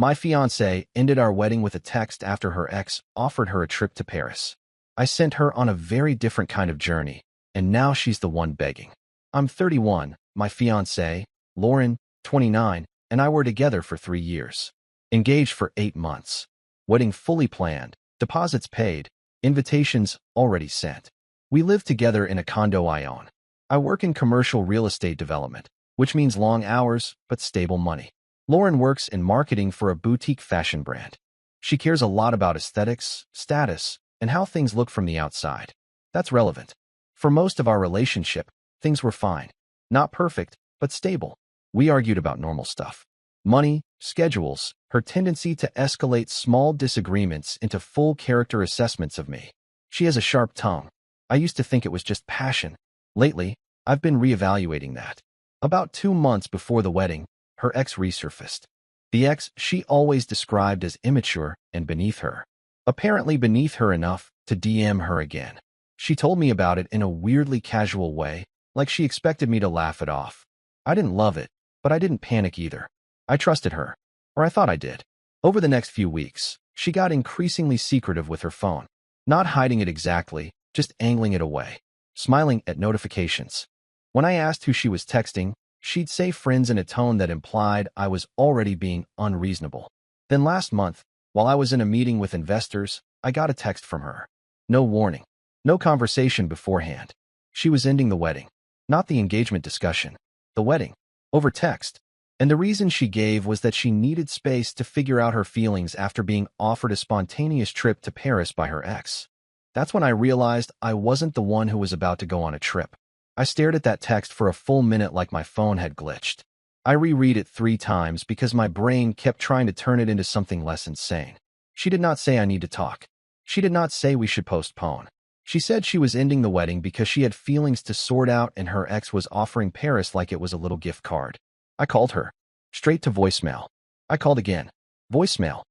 My fiancée ended our wedding with a text after her ex offered her a trip to Paris. I sent her on a very different kind of journey, and now she's the one begging. I'm 31, my fiancée, Lauren, 29, and I were together for 3 years. Engaged for 8 months. Wedding fully planned, deposits paid, invitations already sent. We live together in a condo I own. I work in commercial real estate development, which means long hours but stable money. Lauren works in marketing for a boutique fashion brand. She cares a lot about aesthetics, status, and how things look from the outside. That's relevant. For most of our relationship, things were fine. Not perfect, but stable. We argued about normal stuff. Money, schedules, her tendency to escalate small disagreements into full character assessments of me. She has a sharp tongue. I used to think it was just passion. Lately, I've been reevaluating that. About 2 months before the wedding, her ex resurfaced. The ex she always described as immature and beneath her. Apparently beneath her enough to DM her again. She told me about it in a weirdly casual way, like she expected me to laugh it off. I didn't love it, but I didn't panic either. I trusted her, or I thought I did. Over the next few weeks, she got increasingly secretive with her phone. Not hiding it exactly, just angling it away. Smiling at notifications. When I asked who she was texting, she'd say friends in a tone that implied I was already being unreasonable. Then last month, while I was in a meeting with investors, I got a text from her. No warning. No conversation beforehand. She was ending the wedding. Not the engagement discussion. The wedding. Over text. And the reason she gave was that she needed space to figure out her feelings after being offered a spontaneous trip to Paris by her ex. That's when I realized I wasn't the one who was about to go on a trip. I stared at that text for a full minute like my phone had glitched. I reread it 3 times because my brain kept trying to turn it into something less insane. She did not say I need to talk. She did not say we should postpone. She said she was ending the wedding because she had feelings to sort out and her ex was offering Paris like it was a little gift card. I called her. Straight to voicemail. I called again. Voicemail.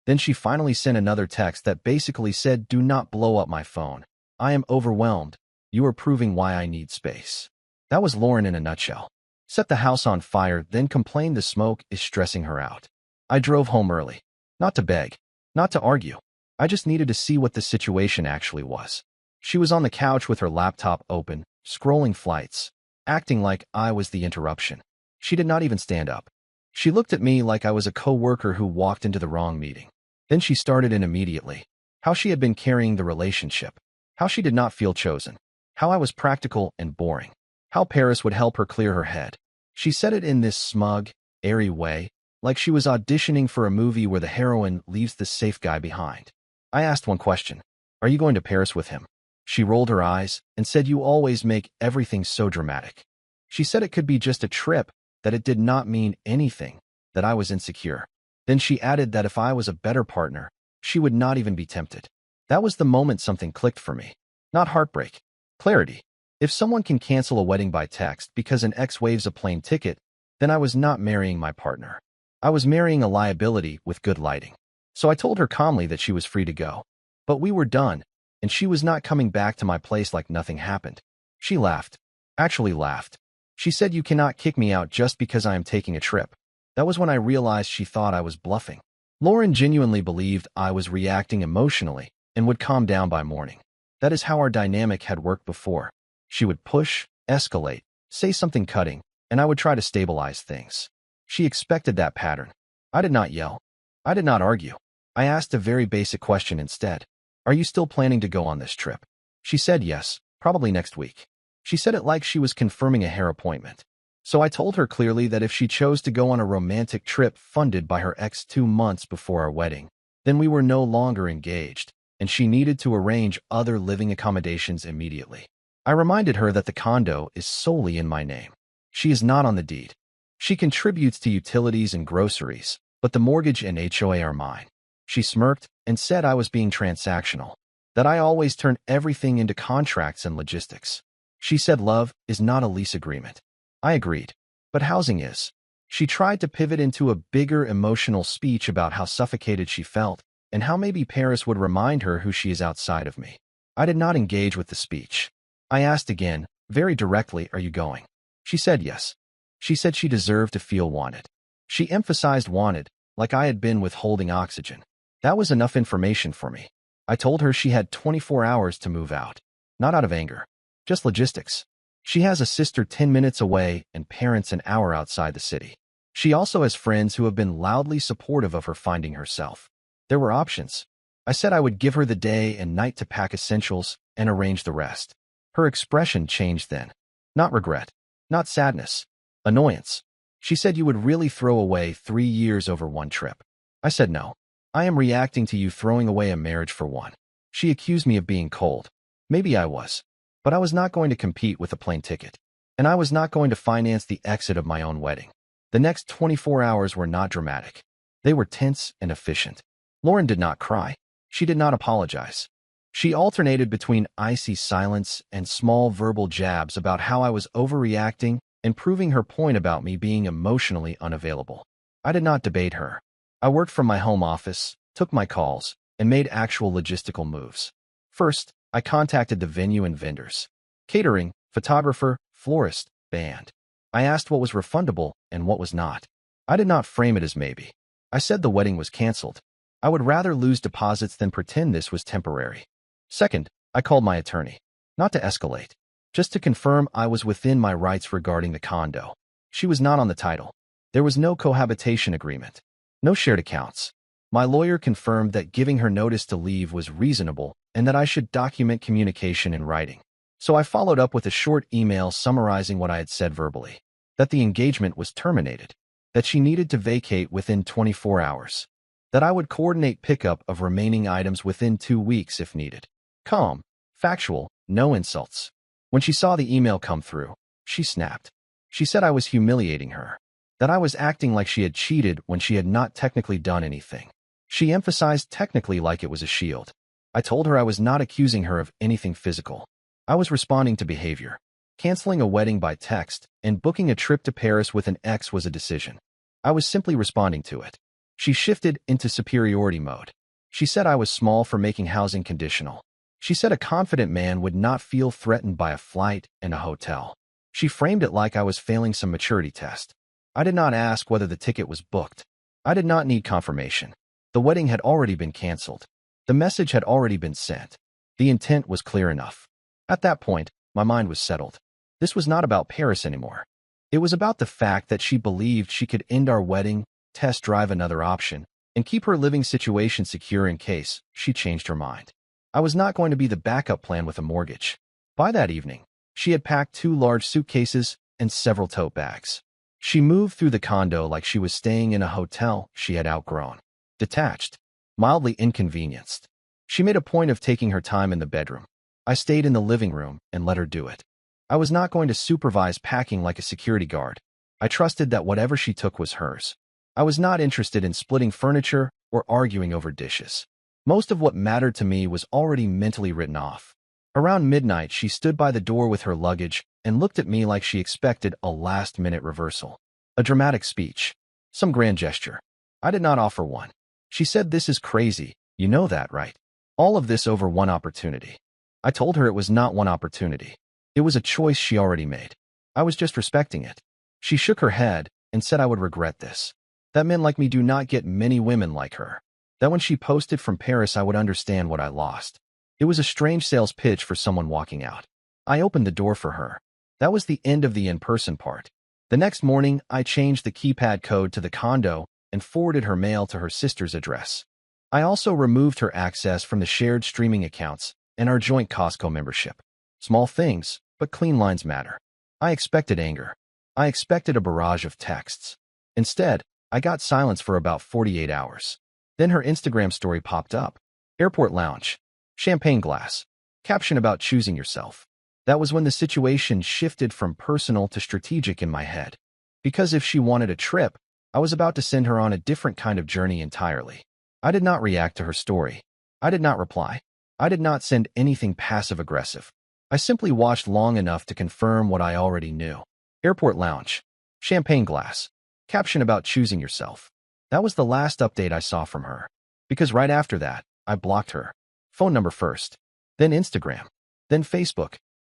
Then she finally sent another text that basically said, "Do not blow up my phone. I am overwhelmed. You are proving why I need space." That was Lauren in a nutshell. Set the house on fire, then complained the smoke is stressing her out. I drove home early. Not to beg. Not to argue. I just needed to see what the situation actually was. She was on the couch with her laptop open, scrolling flights, acting like I was the interruption. She did not even stand up. She looked at me like I was a coworker who walked into the wrong meeting. Then she started in immediately. How she had been carrying the relationship. How she did not feel chosen. How I was practical and boring. How Paris would help her clear her head. She said it in this smug, airy way, like she was auditioning for a movie where the heroine leaves the safe guy behind. I asked one question. Are you going to Paris with him? She rolled her eyes and said, "You always make everything so dramatic." She said it could be just a trip, that it did not mean anything, that I was insecure. Then she added that if I was a better partner, she would not even be tempted. That was the moment something clicked for me. Not heartbreak. Clarity. If someone can cancel a wedding by text because an ex waves a plane ticket, then I was not marrying my partner. I was marrying a liability with good lighting. So I told her calmly that she was free to go. But we were done, and she was not coming back to my place like nothing happened. She laughed. Actually laughed. She said, "You cannot kick me out just because I am taking a trip." That was when I realized she thought I was bluffing. Lauren genuinely believed I was reacting emotionally and would calm down by morning. That is how our dynamic had worked before. She would push, escalate, say something cutting, and I would try to stabilize things. She expected that pattern. I did not yell. I did not argue. I asked a very basic question instead. "Are you still planning to go on this trip?" She said yes, probably next week. She said it like she was confirming a hair appointment. So I told her clearly that if she chose to go on a romantic trip funded by her ex 2 months before our wedding, then we were no longer engaged, and she needed to arrange other living accommodations immediately. I reminded her that the condo is solely in my name. She is not on the deed. She contributes to utilities and groceries, but the mortgage and HOA are mine. She smirked and said I was being transactional, that I always turn everything into contracts and logistics. She said love is not a lease agreement. I agreed, but housing is. She tried to pivot into a bigger emotional speech about how suffocated she felt and how maybe Paris would remind her who she is outside of me. I did not engage with the speech. I asked again, very directly, "Are you going?" She said yes. She said she deserved to feel wanted. She emphasized wanted, like I had been withholding oxygen. That was enough information for me. I told her she had 24 hours to move out. Not out of anger. Just logistics. She has a sister 10 minutes away and parents an hour outside the city. She also has friends who have been loudly supportive of her finding herself. There were options. I said I would give her the day and night to pack essentials and arrange the rest. Her expression changed then. Not regret. Not sadness. Annoyance. She said you would really throw away 3 years over one trip. I said no. I am reacting to you throwing away a marriage for one. She accused me of being cold. Maybe I was. But I was not going to compete with a plane ticket. And I was not going to finance the exit of my own wedding. The next 24 hours were not dramatic. They were tense and efficient. Lauren did not cry. She did not apologize. She alternated between icy silence and small verbal jabs about how I was overreacting and proving her point about me being emotionally unavailable. I did not debate her. I worked from my home office, took my calls, and made actual logistical moves. First, I contacted the venue and vendors. Catering, photographer, florist, band. I asked what was refundable and what was not. I did not frame it as maybe. I said the wedding was canceled. I would rather lose deposits than pretend this was temporary. Second, I called my attorney. Not to escalate. Just to confirm I was within my rights regarding the condo. She was not on the title. There was no cohabitation agreement. No shared accounts. My lawyer confirmed that giving her notice to leave was reasonable and that I should document communication in writing. So I followed up with a short email summarizing what I had said verbally. That the engagement was terminated. That she needed to vacate within 24 hours. That I would coordinate pickup of remaining items within 2 weeks if needed. Calm, factual, no insults. When she saw the email come through, she snapped. She said I was humiliating her. That I was acting like she had cheated when she had not technically done anything. She emphasized technically like it was a shield. I told her I was not accusing her of anything physical. I was responding to behavior. Canceling a wedding by text and booking a trip to Paris with an ex was a decision. I was simply responding to it. She shifted into superiority mode. She said I was small for making housing conditional. She said a confident man would not feel threatened by a flight and a hotel. She framed it like I was failing some maturity test. I did not ask whether the ticket was booked. I did not need confirmation. The wedding had already been canceled. The message had already been sent. The intent was clear enough. At that point, my mind was settled. This was not about Paris anymore. It was about the fact that she believed she could end our wedding, test drive another option, and keep her living situation secure in case she changed her mind. I was not going to be the backup plan with a mortgage. By that evening, she had packed 2 large suitcases and several tote bags. She moved through the condo like she was staying in a hotel she had outgrown. Detached, mildly inconvenienced. She made a point of taking her time in the bedroom. I stayed in the living room and let her do it. I was not going to supervise packing like a security guard. I trusted that whatever she took was hers. I was not interested in splitting furniture or arguing over dishes. Most of what mattered to me was already mentally written off. Around midnight, she stood by the door with her luggage and looked at me like she expected a last-minute reversal. A dramatic speech. Some grand gesture. I did not offer one. She said, "This is crazy. You know that, right? All of this over one opportunity." I told her it was not one opportunity. It was a choice she already made. I was just respecting it. She shook her head and said I would regret this. That men like me do not get many women like her. That when she posted from Paris, I would understand what I lost. It was a strange sales pitch for someone walking out. I opened the door for her. That was the end of the in-person part. The next morning, I changed the keypad code to the condo and forwarded her mail to her sister's address. I also removed her access from the shared streaming accounts and our joint Costco membership. Small things, but clean lines matter. I expected anger. I expected a barrage of texts. Instead, I got silence for about 48 hours. Then her Instagram story popped up. Airport lounge. Champagne glass. Caption about choosing yourself. That was when the situation shifted from personal to strategic in my head. Because if she wanted a trip, I was about to send her on a different kind of journey entirely. I did not react to her story. I did not reply. I did not send anything passive-aggressive. I simply watched long enough to confirm what I already knew. Airport lounge. Champagne glass. Caption about choosing yourself. That was the last update I saw from her. Because right after that, I blocked her. Phone number first. Then Instagram. Then Facebook.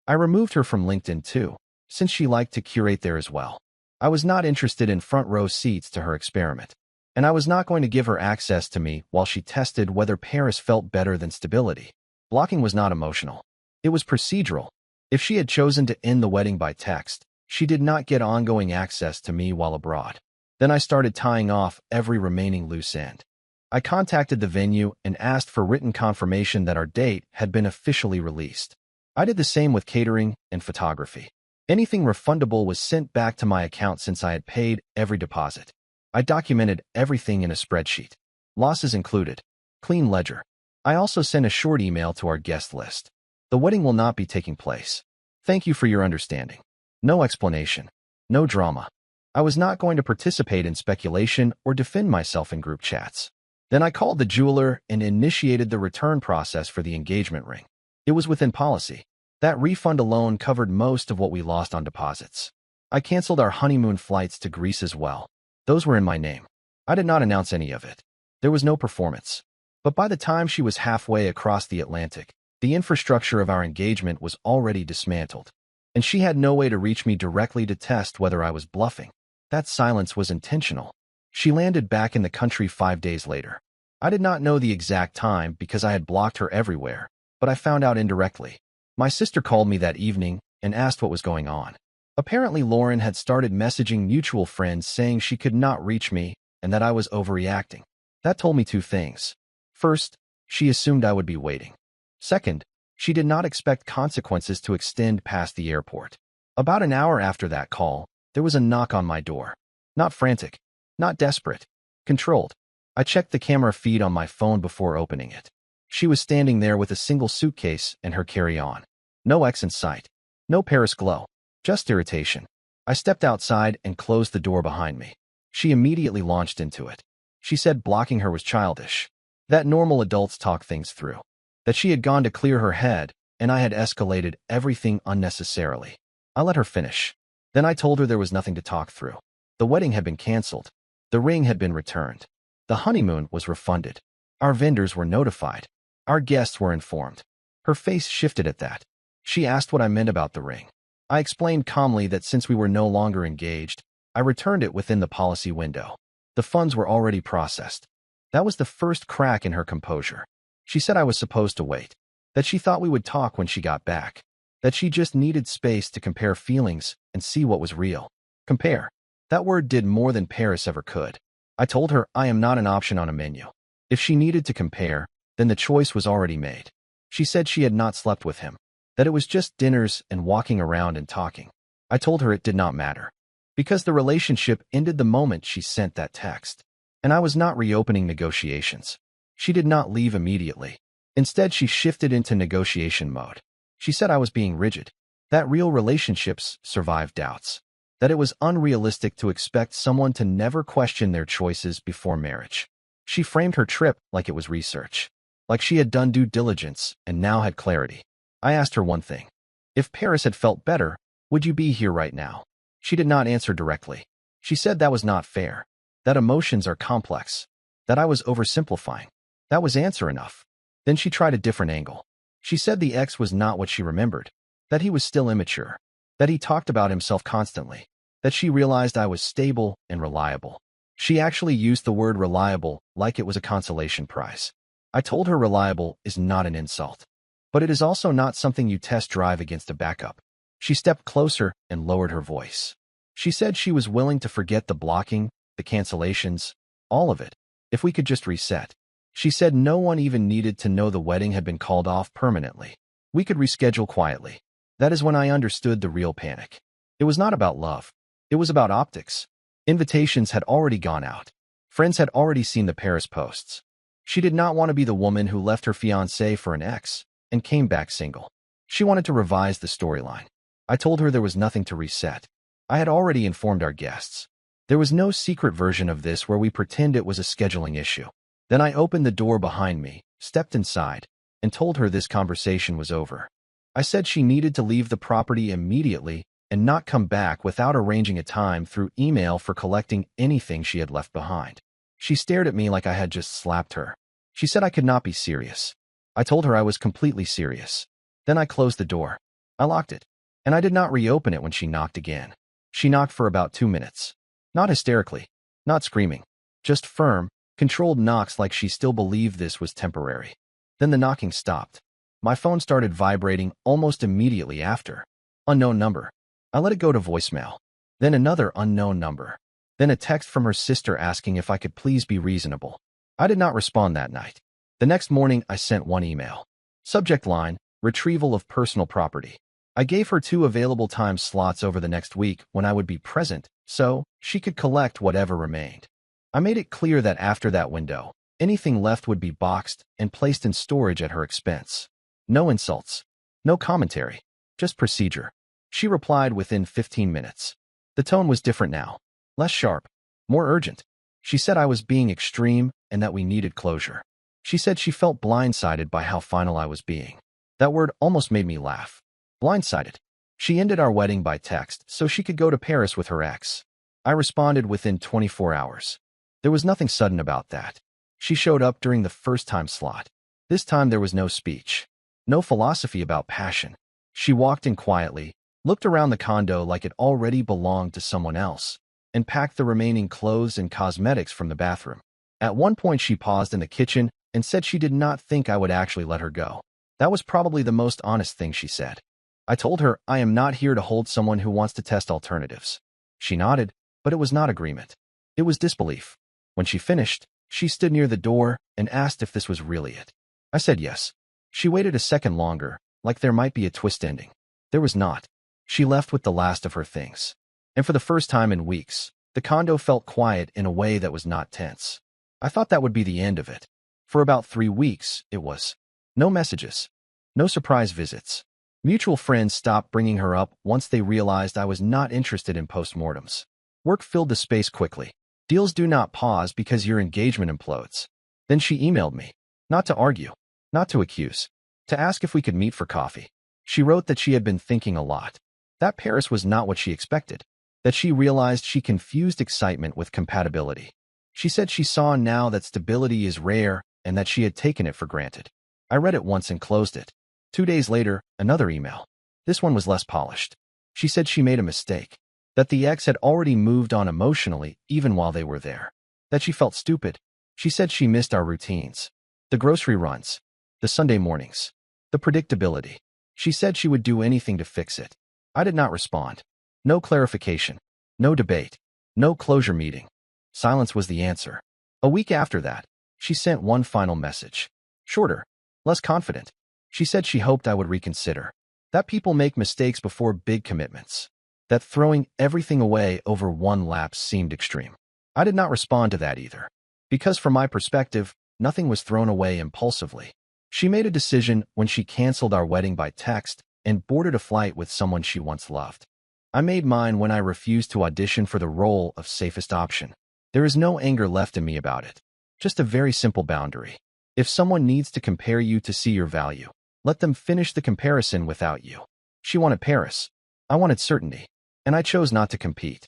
I removed her from LinkedIn too, since she liked to curate there as well. I was not interested in front row seats to her experiment. and I was not going to give her access to me while she tested whether Paris felt better than stability. Blocking was not emotional. It was procedural. If she had chosen to end the wedding by text, she did not get ongoing access to me while abroad. Then I started tying off every remaining loose end. I contacted the venue and asked for written confirmation that our date had been officially released. I did the same with catering and photography. Anything refundable was sent back to my account since I had paid every deposit. I documented everything in a spreadsheet. Losses included. Clean ledger. I also sent a short email to our guest list. The wedding will not be taking place. Thank you for your understanding. No explanation. No drama. I was not going to participate in speculation or defend myself in group chats. Then I called the jeweler and initiated the return process for the engagement ring. It was within policy. That refund alone covered most of what we lost on deposits. I canceled our honeymoon flights to Greece as well. Those were in my name. I did not announce any of it. There was no performance. But by the time she was halfway across the Atlantic, the infrastructure of our engagement was already dismantled, and she had no way to reach me directly to test whether I was bluffing. That silence was intentional. She landed back in the country 5 days later. I did not know the exact time because I had blocked her everywhere, but I found out indirectly. My sister called me that evening and asked what was going on. Apparently, Lauren had started messaging mutual friends saying she could not reach me and that I was overreacting. That told me two things. First, she assumed I would be waiting. Second, she did not expect consequences to extend past the airport. About an hour after that call, there was a knock on my door. Not frantic, not desperate, controlled. I checked the camera feed on my phone before opening it. She was standing there with a single suitcase and her carry-on. No ex in sight. No Paris glow. Just irritation. I stepped outside and closed the door behind me. She immediately launched into it. She said blocking her was childish. That normal adults talk things through. That she had gone to clear her head, and I had escalated everything unnecessarily. I let her finish. Then I told her there was nothing to talk through. The wedding had been canceled. The ring had been returned. The honeymoon was refunded. Our vendors were notified. Our guests were informed. Her face shifted at that. She asked what I meant about the ring. I explained calmly that since we were no longer engaged, I returned it within the policy window. The funds were already processed. That was the first crack in her composure. She said I was supposed to wait, that she thought we would talk when she got back, that she just needed space to compare feelings and see what was real. Compare. That word did more than Paris ever could. I told her I am not an option on a menu. If she needed to compare, then the choice was already made. She said she had not slept with him, that it was just dinners and walking around and talking. I told her it did not matter, because the relationship ended the moment she sent that text, and I was not reopening negotiations. She did not leave immediately. Instead, she shifted into negotiation mode. She said I was being rigid, that real relationships survive doubts, that it was unrealistic to expect someone to never question their choices before marriage. She framed her trip like it was research, like she had done due diligence and now had clarity. I asked her one thing. If Paris had felt better, would you be here right now? She did not answer directly. She said that was not fair, that emotions are complex, that I was oversimplifying. That was answer enough. Then she tried a different angle. She said the ex was not what she remembered, that he was still immature, that he talked about himself constantly, that she realized I was stable and reliable. She actually used the word reliable like it was a consolation prize. I told her reliable is not an insult, but it is also not something you test drive against a backup. She stepped closer and lowered her voice. She said she was willing to forget the blocking, the cancellations, all of it, if we could just reset. She said no one even needed to know the wedding had been called off permanently. We could reschedule quietly. That is when I understood the real panic. It was not about love. It was about optics. Invitations had already gone out. Friends had already seen the Paris posts. She did not want to be the woman who left her fiancé for an ex and came back single. She wanted to revise the storyline. I told her there was nothing to reset. I had already informed our guests. There was no secret version of this where we pretend it was a scheduling issue. Then I opened the door behind me, stepped inside, and told her this conversation was over. I said she needed to leave the property immediately and not come back without arranging a time through email for collecting anything she had left behind. She stared at me like I had just slapped her. She said I could not be serious. I told her I was completely serious. Then I closed the door. I locked it, and I did not reopen it when she knocked again. She knocked for about 2 minutes. Not hysterically, not screaming, Just firm, controlled knocks like she still believed this was temporary. Then the knocking stopped. My phone started vibrating almost immediately after. Unknown number. I let it go to voicemail. Then another unknown number. Then a text from her sister asking if I could please be reasonable. I did not respond that night. The next morning, I sent one email. Subject line, retrieval of personal property. I gave her 2 available time slots over the next week when I would be present, so she could collect whatever remained. I made it clear that after that window, anything left would be boxed and placed in storage at her expense. No insults. No commentary. Just procedure. She replied within 15 minutes. The tone was different now. Less sharp. More urgent. She said I was being extreme and that we needed closure. She said she felt blindsided by how final I was being. That word almost made me laugh. Blindsided. She ended our wedding by text so she could go to Paris with her ex. I responded within 24 hours. There was nothing sudden about that. She showed up during the first time slot. This time there was no speech. No philosophy about passion. She walked in quietly, looked around the condo like it already belonged to someone else, and packed the remaining clothes and cosmetics from the bathroom. At one point she paused in the kitchen and said she did not think I would actually let her go. That was probably the most honest thing she said. I told her I am not here to hold someone who wants to test alternatives. She nodded, but it was not agreement. It was disbelief. When she finished, she stood near the door and asked if this was really it. I said yes. She waited a second longer, like there might be a twist ending. There was not. She left with the last of her things. And for the first time in weeks, the condo felt quiet in a way that was not tense. I thought that would be the end of it. For about 3 weeks, it was. No messages. No surprise visits. Mutual friends stopped bringing her up once they realized I was not interested in postmortems. Work filled the space quickly. Deals do not pause because your engagement implodes. Then she emailed me. Not to argue. Not to accuse. To ask if we could meet for coffee. She wrote that she had been thinking a lot. That Paris was not what she expected. That she realized she confused excitement with compatibility. She said she saw now that stability is rare and that she had taken it for granted. I read it once and closed it. 2 days later, another email. This one was less polished. She said she made a mistake. That the ex had already moved on emotionally even while they were there. That she felt stupid. She said she missed our routines. The grocery runs. The Sunday mornings. The predictability. She said she would do anything to fix it. I did not respond. No clarification. No debate. No closure meeting. Silence was the answer. A week after that, she sent one final message. Shorter. Less confident. She said she hoped I would reconsider. That people make mistakes before big commitments. That throwing everything away over one lapse seemed extreme. I did not respond to that either. Because from my perspective, nothing was thrown away impulsively. She made a decision when she canceled our wedding by text and boarded a flight with someone she once loved. I made mine when I refused to audition for the role of safest option. There is no anger left in me about it. Just a very simple boundary. If someone needs to compare you to see your value, let them finish the comparison without you. She wanted Paris. I wanted certainty. And I chose not to compete.